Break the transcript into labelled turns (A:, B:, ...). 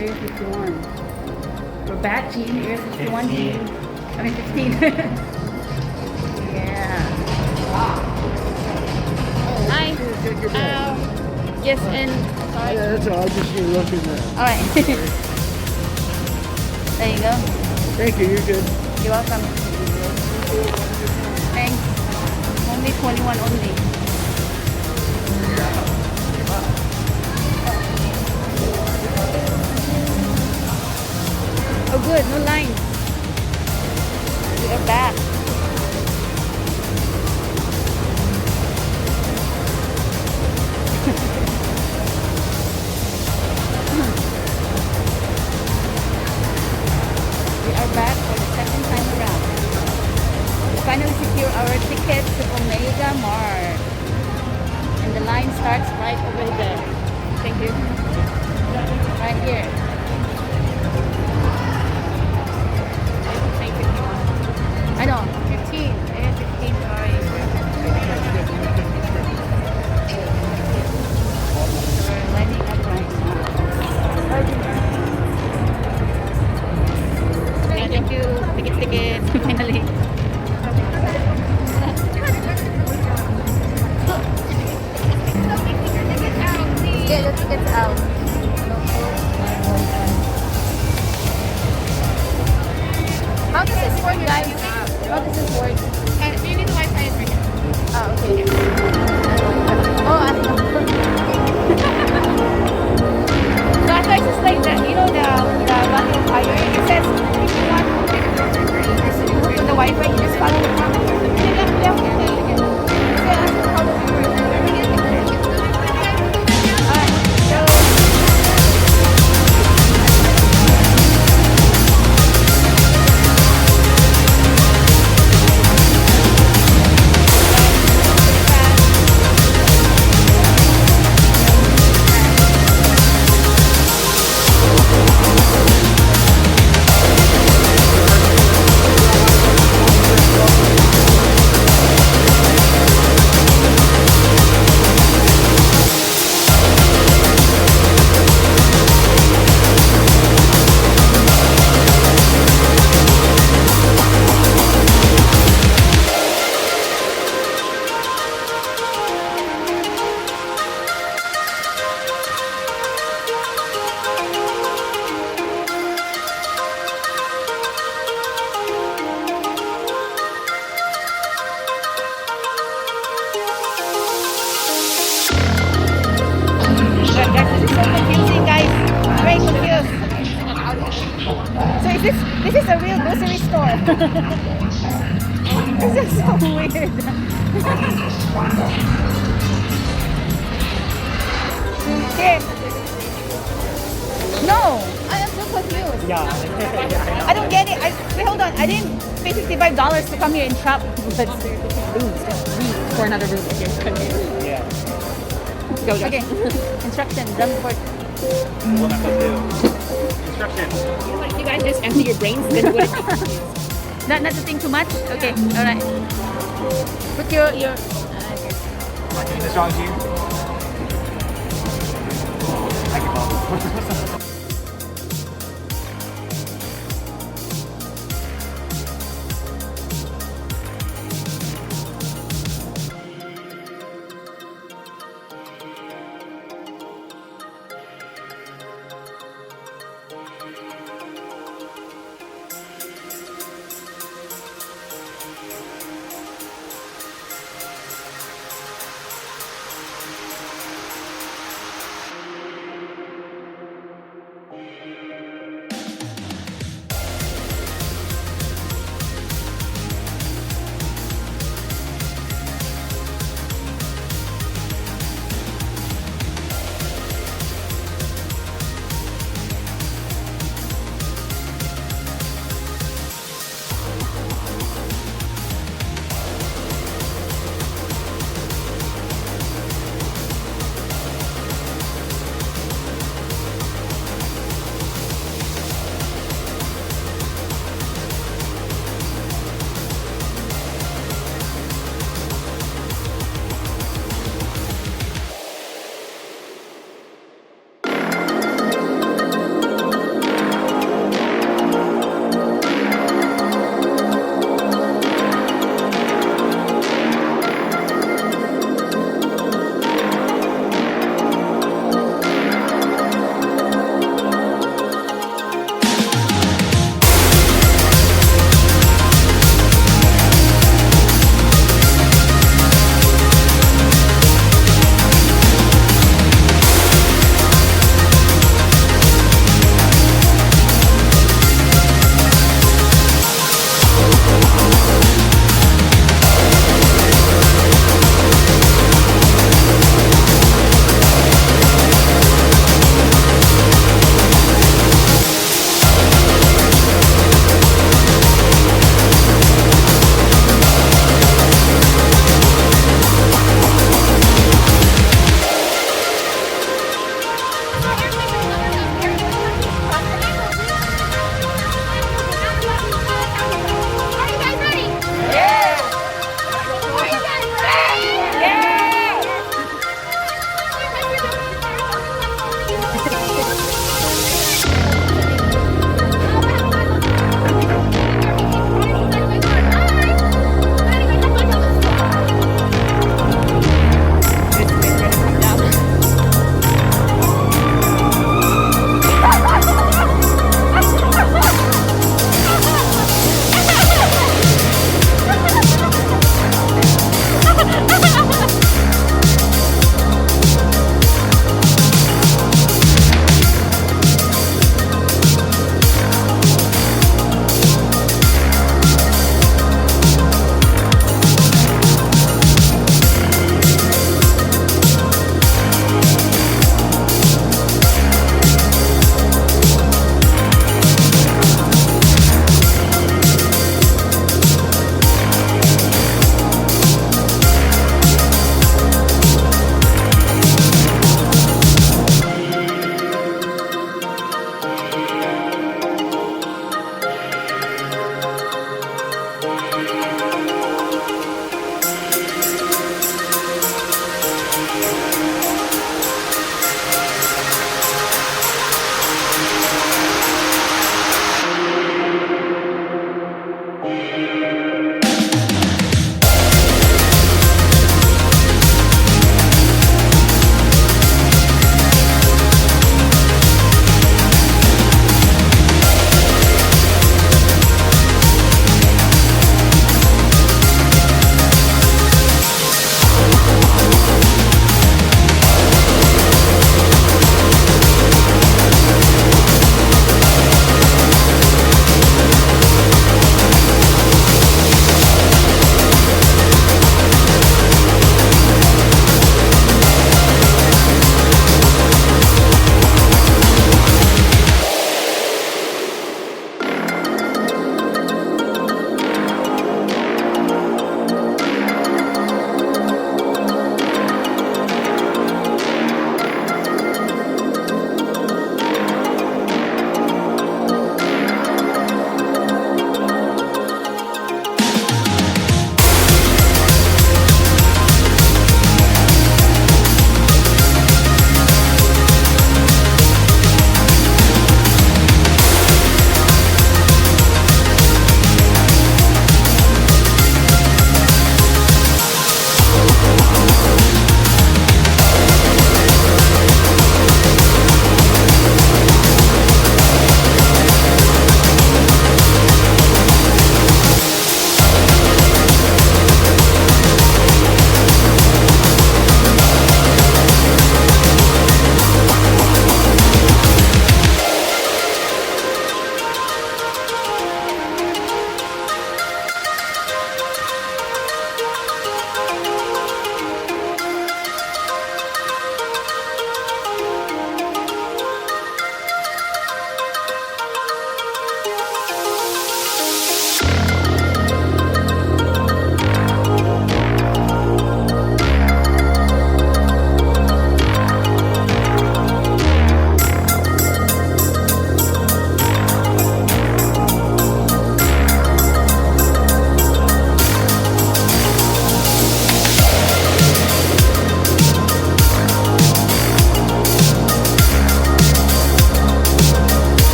A: Area 51. We're back, Gene. Area 51.
B: 15.
A: I mean 15. Yeah. Hi. Yes, and sorry.
C: Yeah, that's all. I just need to look in there.
A: All right. There you go.
C: Thank you. You're good.
A: You're welcome. Thanks. Only 21 only. Oh good, no lines. We are back. We are back for the second time around. We finally secure our tickets to Omega Mart. And the line starts right over there. Thank you. Right here. Thank you. I know, 15. Yeah, 15, sorry. So we're lining up right now. Yeah, thank you. Ticket. Finally. Get the tickets out. How does this work, guys? How does this work?
D: You need the Wi-Fi is right here.
A: Oh, okay. Oh, I don't know. So I thought it's just like the, you know, the button of fire. It says if you want to hook to the Wi-Fi, you just follow the prompt. Alright, so This is so confusing, guys. I'm very confused. So this is a real grocery store. This is so weird. Here. No, I am so confused.
B: Yeah.
A: I don't get it. Wait, hold on. I didn't pay $55 to come here and shop. But
D: For another room.
B: Yeah.
D: Go.
A: okay. Instruction. Done for.
B: What I'm gonna do. Instructions.
D: Like you guys just empty your brains, then what?
A: Not to think too much. Okay. All right. Put your.
B: Am I doing this wrong, Gene? I can help.